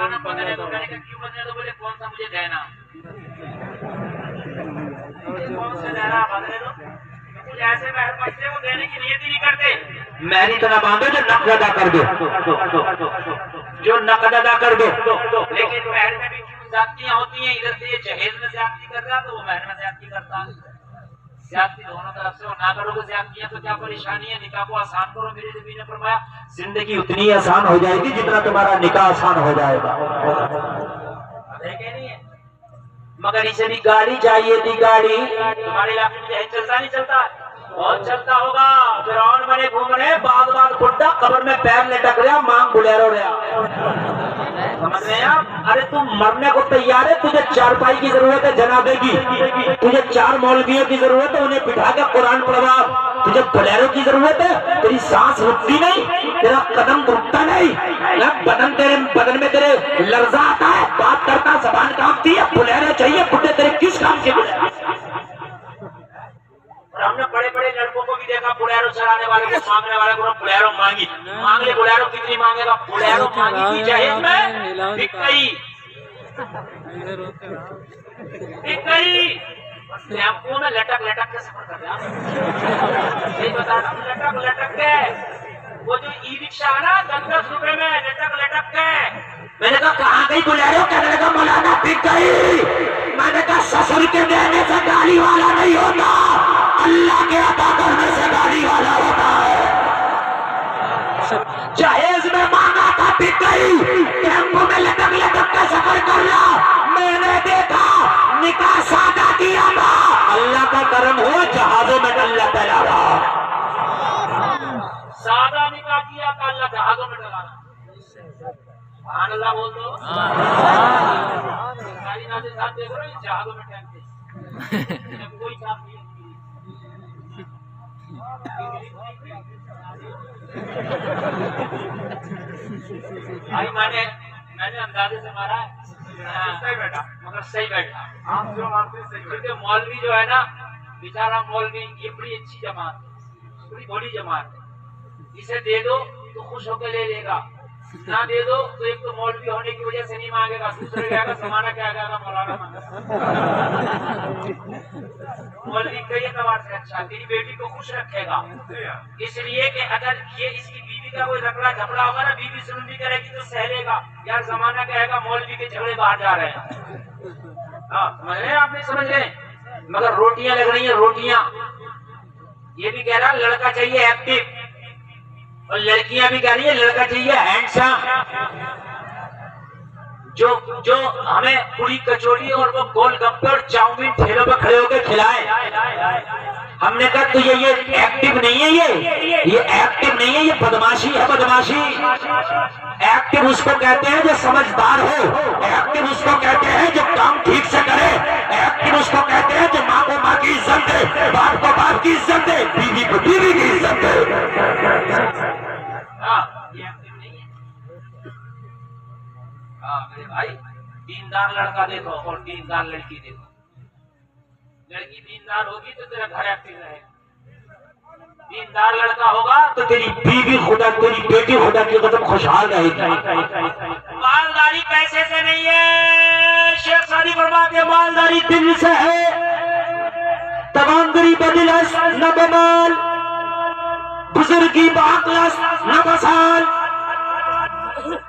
पुराना बदले तो मैंने कहा क्यों बदले, तो बोले कौन सा मुझे देना, कौन सा देना बदले दो, कुछ ऐसे महर बचते वो देने की नियत ही नहीं करते। मैं नहीं तना बांधो जो नकद अदा कर दो, जो नकद अदा कर दो। लेकिन महर में भी क्यों ज्यादतियां होती हैं, इधर से ये जहेज में ज्यादती कर रहा तो वो महर में ज्यादती करता है। ज्यादती दोनों तरफ से, और ना करोगे ज्यादतियां तो क्या परेशानी है। निकाह को आसान करो, मेरे नबी ने फरमाया जिंदगी उतनी आसान हो जाएगी जितना तुम्हारा निकाह आसान हो जाएगा। नहीं है मगर इसे भी गाड़ी चाहिए थी, गाड़ी। तुम्हारे इलाके में जहेज चलता नहीं चलता, बहुत चलता होगा। फिरौन बने घूम रहे, बाद बुड्ढा कब्र में पैर लटक रहा, मांग बुलेरो रहा, समझ रहे हैं आप। अरे तुम मरने को तैयार है, तुझे चारपाई की जरूरत है जनाबे की, तुझे 4 मौलवियों की जरूरत है, उन्हें बिठा के कुरान पढ़वा। तुझे बुलेरो की जरूरत है, तेरी सांस रुकती नहीं, तेरा कदम रुकता नहीं, बदन तेरे बदन में तेरे लर्जा आता है, बात करता जबान कांपती है, बुलेरो चाहिए। बुड्ढे तेरे किस काम के बुलेरो? और हमने बड़े बड़े लड़कों को भी देखा, बुलेरो चलाने वाले को, मांगने वाले को बुलेरो मांगी, मांग ले। बुलेरो कितनी मांगेगा? बुलेरो मांगी थी जहेज में, बिक गई, बिक गई। टेम्पो में लटक लटक के सफर कर रहा, नहीं बता रहा, लटक लटक के। वो जो ई रिक्शा है ना 10-10 रुपए में, लटक लटक के। मैंने कहा कहाँ गई बुलेरो? कहने लगा मौलाना बिक गई। मैंने कहा ससुर के देने से गाड़ी वाला नहीं होता, अल्लाह के अता करने से गाड़ी वाला होता है। जहेज में मांगा था, बिक गई। टेम्पो में लटक लटक के सफर कर रहा, मैंने देखा निकाह सादा किया था, अल्लाह का करम हुआ, जहाजों में अल्लाह फैला रहा। सादा निकाह किया था, अल्लाह जहाजों में डला रहा। अल्लाह बोल दो, सारी नाते साथ देखो ना, जहाजों में टैंकते कोई साथ नहीं। भाई मैंने अंदाजे से मारा है, सही बैठा, मगर सही बैठा। आप जो मारते हैं सही, क्योंकि मौलवी जो है ना, बेचारा मौलवी, ये बड़ी अच्छी जमात है, बड़ी बड़ी जमात है। इसे दे दो तो खुश होकर ले लेगा, ना दे दो तो एक तो मौलवी होने की वजह से नहीं मांगेगा, दूसरे कहेगा समाना क्या जाएगा, मौलाना मांगा। मौलवी कई एतबार से अच्छा, तेरी बेटी को खुश रखेगा, इसलिए कि अगर ये इसकी बीवी का कोई रगड़ा झगड़ा होगा ना, बीवी सुननी करेगी तो सहलेगा, यार जमाना कहेगा मौलवी के झगड़े बाहर जा रहे हैं। हाँ समझ रहे हैं, आप नहीं समझ रहे। मगर रोटियां लग रही है, रोटियां। ये भी कह रहा लड़का चाहिए एक्टिव, और लड़कियां भी कह रही है लड़का चाहिए हैंडसम, जो हमें पूरी कचौड़ी और वो गोलगप्पे और चाउमीन ठेलों पर खड़े होकर खिलाए। हमने कहा तो ये एक्टिव नहीं है, ये एक्टिव नहीं है, ये बदमाशी है, बदमाशी। एक्टिव उसको कहते हैं जो समझदार हो, एक्टिव उसको कहते हैं जो काम ठीक से करे, एक्टिव उसको कहते हैं जो माँ को माँ की इज्जत दे, बाप को बाप की इज्जत दे, बीवी को बीवी की इज्जत दे। मेरे भाई, दीनदार लड़का देखो और दीनदार लड़की देखो। लड़की दीनदार होगी तो तेरा घर एक्टिव रहेगा, दीनदार लड़का होगा तो तेरी बीवी खुदा, तेरी बेटी खुदा की कदम खुशहाल रहेगी। मालदारी पैसे से नहीं है, शेख सादी फरमाते हैं मालदारी दिल से है। तवांदरी बदिलस न बमाल, बुजुर्गी बाकलस न बसाल।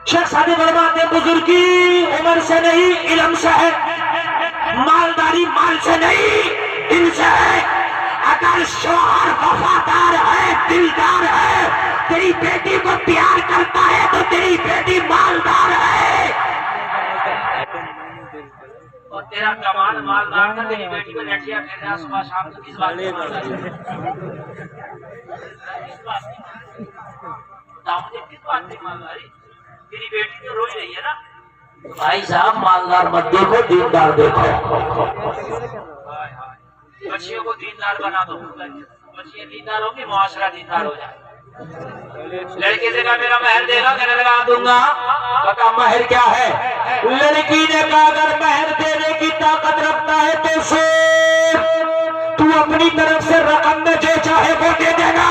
शेख सादी फरमाते हैं बुजुर्गी उम्र से नहीं इल्म से है, मालदारी माल से नहीं दिल से है। अगर शौहर वफादार है, दिलदार है, तेरी बेटी को प्यार करता है तो तेरी बेटी मालदार है। और तेरा कमाल मालदार था, तेरी बेटी को लठिया खेलना सुबह शाम को, किस बात की मालदारी? तेरी बेटी तो रोई रही है ना। भाई साहब मालदार मत देखो, दीनदार देखो। बच्चियों को दीनदार बना दो, बच्चियां दीनदार होंगी, मुआशरा दीनदार हो जाए। लड़के से कहा मेरा महर देगा, कहने लगा दूंगा। बता महर क्या है? लड़की ने कहा अगर महर देने की ताकत रखता है तो सोच, तू अपनी तरफ से रकम में जो चाहे वो दे देना।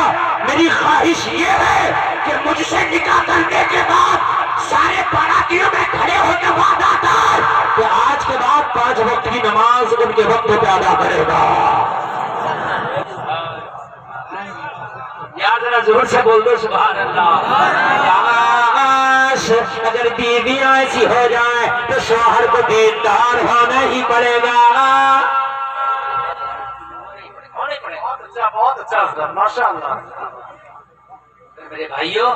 मेरी ख्वाहिश ये है कि मुझसे निकाह करने के बाद सारे बारातियों में खड़े होकर जोर से बोल दो सुभान अल्लाह। अगर बीवियां ऐसी हो जाए तो शौहर को दीनदार होना ही पड़ेगा। बहुत अच्छा माशाअल्लाह। मेरे भाइयों,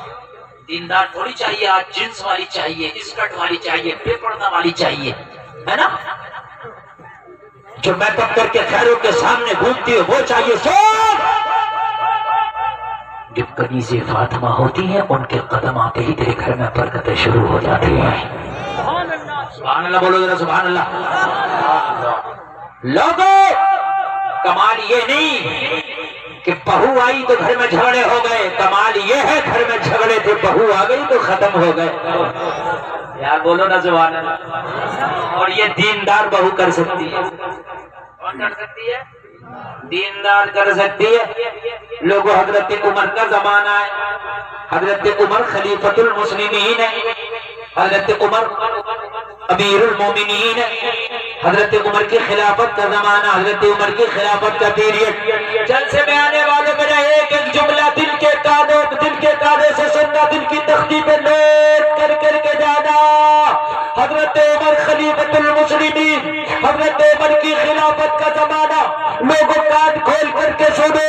दीनदार थोड़ी चाहिए, आज जींस वाली चाहिए, स्कर्ट वाली चाहिए, बेपर्दा वाली चाहिए, है ना? जो मेकअप करके खैरों के सामने घूमती है वो चाहिए। जो कनीज़े फातिमा होती है उनके कदम आते ही तेरे घर में बरकतें शुरू हो जाती हैं। सुभान अल्लाह बोलो जरा, सुभान अल्लाह। लोगों, कमाल ये नहीं कि बहू आई तो घर में झगड़े हो गए, कमाल ये है घर में झगड़े थे, बहू आ गई तो खत्म हो गए। यार बोलो ना सुभान अल्लाह। और ये दीनदार बहू कर सकती है। कौन कर सकती है? दीनदार कर सकती है। लोगों, हजरत उमर का जमाना है, हजरत उमर खलीफतुल मुस्लिमीन है, हजरत उमर अमीरुल मोमिनीन है, हजरत उमर की खिलाफत का जमाना, हजरत उमर की खिलाफत का पीरियड। जल से में आने वालों में एक एक जुमला दिल के कानों से सुनना, दिल की तख्ती पे नोट कर करके जाना। हजरत उमर खलीफतुल मुस्लिमीन, हजरत उमर की खिलाफत का जमाना, लोगों कान खोल करके सुनो।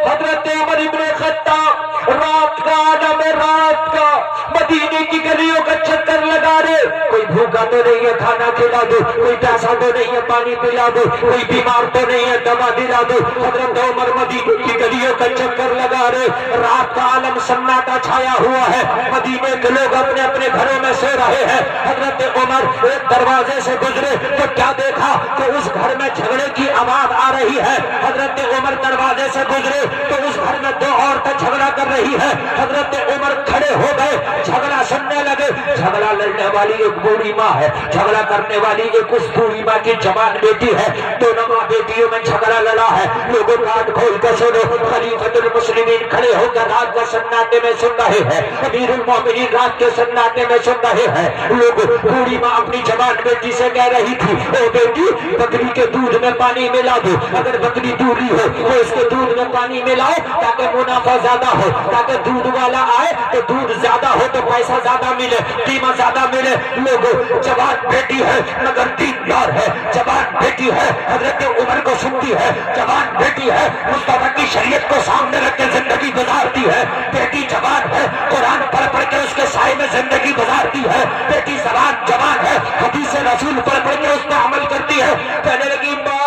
हजरत उमर इब्ने खत्ताब रात का आलम है, रात का मदीने की गलियों का चक्कर लगा रहे। कोई भूखा तो नहीं है, खाना खिला दो, कोई प्यासा तो नहीं है, पानी पिला दो, कोई बीमार तो नहीं है, दवा दिला दो। हजरत उमर मदीने की गलियों का चक्कर लगा रहे। रात का आलम सन्नाटा छाया हुआ है, मदीने के लोग अपने अपने घरों में सो रहे हैं। हजरत उमर एक दरवाजे से गुजरे तो क्या देखा कि उस घर में झगड़े की आवाज आ रही है। हजरत उमर दरवाजे से गुजरे तो उस घर में दो औरतें झगड़ा कर रही है। हजरत उमर खड़े हो गए, झगड़ा सुनने लगे। झगड़ा लड़ने वाली एक बूढ़ी माँ है, झगड़ा करने वाली एक उस बूढ़ी माँ की जवान बेटी है। दोनों माँ बेटियों में झगड़ा लड़ा है। लोगों कान खोल कर सुनो, खलीफतुल मुस्लिमीन खड़े होकर रात के सन्नाटे में सुन रहे हैं, अमीरुल मोमिनीन रात के सन्नाटे में सुन रहे हैं। लोग, बूढ़ी माँ अपनी जवान बेटी से कह रही थी, ओ बेटी, बकरी के दूध में पानी मिला दो, अगर बकरी दूरी हो तो इसके दूध में पानी मिलाओ ताकि मुनाफा ज्यादा हो, ताकि दूध वाला आए तो दूध ज्यादा हो तो पैसा ज्यादा मिले, कीमत ज्यादा मिले। लोगों, जवान बेटी है मगर दीनदार है, जवान बेटी है हजरत उमर को सुनती है, जवान बेटी है मुस्तफा की शरीयत को सामने रख के जिंदगी गुजारती है। बेटी जवान है, कुरान पढ़ पढ़ के उसके साए में जिंदगी गुजारती है। बेटी जवान है, हदीस रसूल पढ़ पढ़ के उस पर अमल करती है। कहने लगी, माँ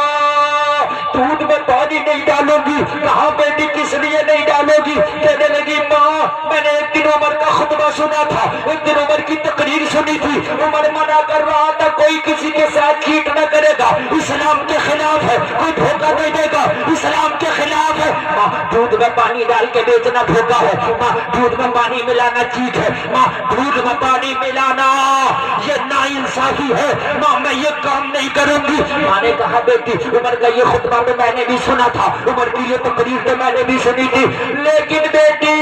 दूध में पानी नहीं डालोगी। कहा, बेटी किस लिए नहीं डालोगी? कहने लगी, माँ मैंने एक दिन उमर का खुतबा सुना था, एक दिन उमर की तकरीर सुनी थी। उमर मना कर रहा था कोई किसी के साथ चीट न करेगा, इस्लाम के खिलाफ है, कोई धोखा नहीं देगा, इस्लाम के खिलाफ है। माँ दूध में पानी डाल के बेचना धोखा है, माँ दूध में पानी मिलाना चीट है, माँ दूध में पानी मिलाना ये नाइंसाफी है, माँ मैं ये काम नहीं करूंगी। माँ ने कहा, बेटी उमर का ये खुतबा तो मैंने भी सुना था, उमर की ये तकरीर तो मैंने भी सुनी थी, लेकिन बेटी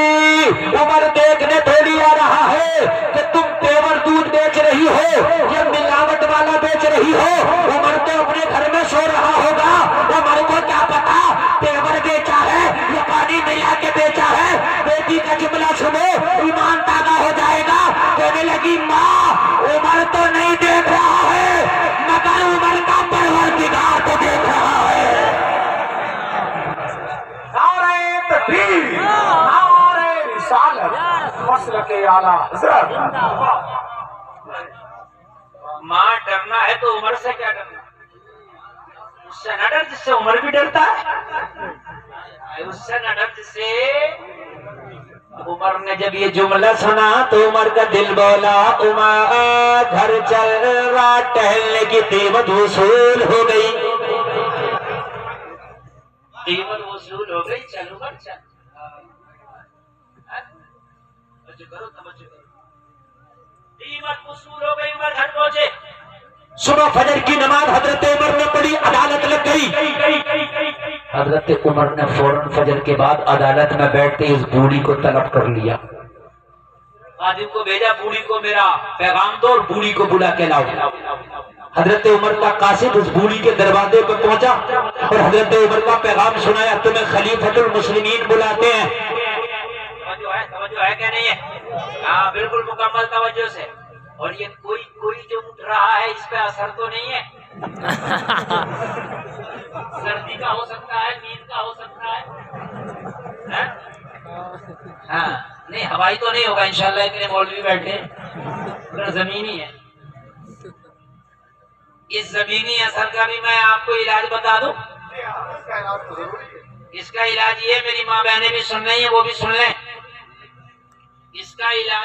उमर देखने थोड़ी आ रहा है कि तुम पेवर दूध बेच रही हो, ये मिलावट वाला बेच रही हो। उमर तो अपने घर में सो रहा होगा, उमर को क्या पता पेवर बेचा है या पानी मिला के बेचा है। बेटी का जुमला सुनो, ईमान ताजा हो जाएगा। कहने लगी, माँ उमर तो नहीं देख रहा है मगर उमर का परवरदिगार तो देख रहा है। माँ डरना है तो उमर से क्या डरना? उससे न डर जिससे उमर भी डरता है, उससे न डर जिससे। उमर ने जब ये जुमला सुना तो उमर का दिल बोला, उमर घर चल, रात टहलने की कीमत वसूल हो गई, कीमत वसूल हो गई। चल उमर चल, करो तवज्जो करो, कीमत वसूल हो गई, उमर घर पहुंचे। सुबह फजर की नमाज हजरत उमर ने पढ़ी, अदालत लग गई। हजरत उमर ने फौरन फजर के बाद अदालत में बैठते इस बूढ़ी को तलब कर लिया। खादिम को भेजा, बूढ़ी को मेरा पैगाम दो और बूढ़ी को बुला के लाओ। हजरत उमर का कासिद उस बूढ़ी के दरवाजे पर पहुंचा और हजरत उमर का पैगाम सुनाया, तुम्हें खलीफतुल मुस्लिमीन बुलाते हैं। तवज्जो है क्या नहीं है? हाँ बिल्कुल मुकम्मल तवज्जो से। और ये कोई कोई जो उठ रहा है इस पे असर तो नहीं है? सर्दी का हो सकता है, नींद का हो सकता है? हाँ नहीं हवाई तो नहीं होगा इंशाल्लाह, इतने मौलवी बैठे, पूरा जमीनी है। इस जमीनी असर का भी मैं आपको इलाज बता दूं। इसका इलाज तो जरूरी है। इसका इलाज ये, मेरी माँ बहनें भी सुन रही हैं वो भी सुन लें। इसका इलाज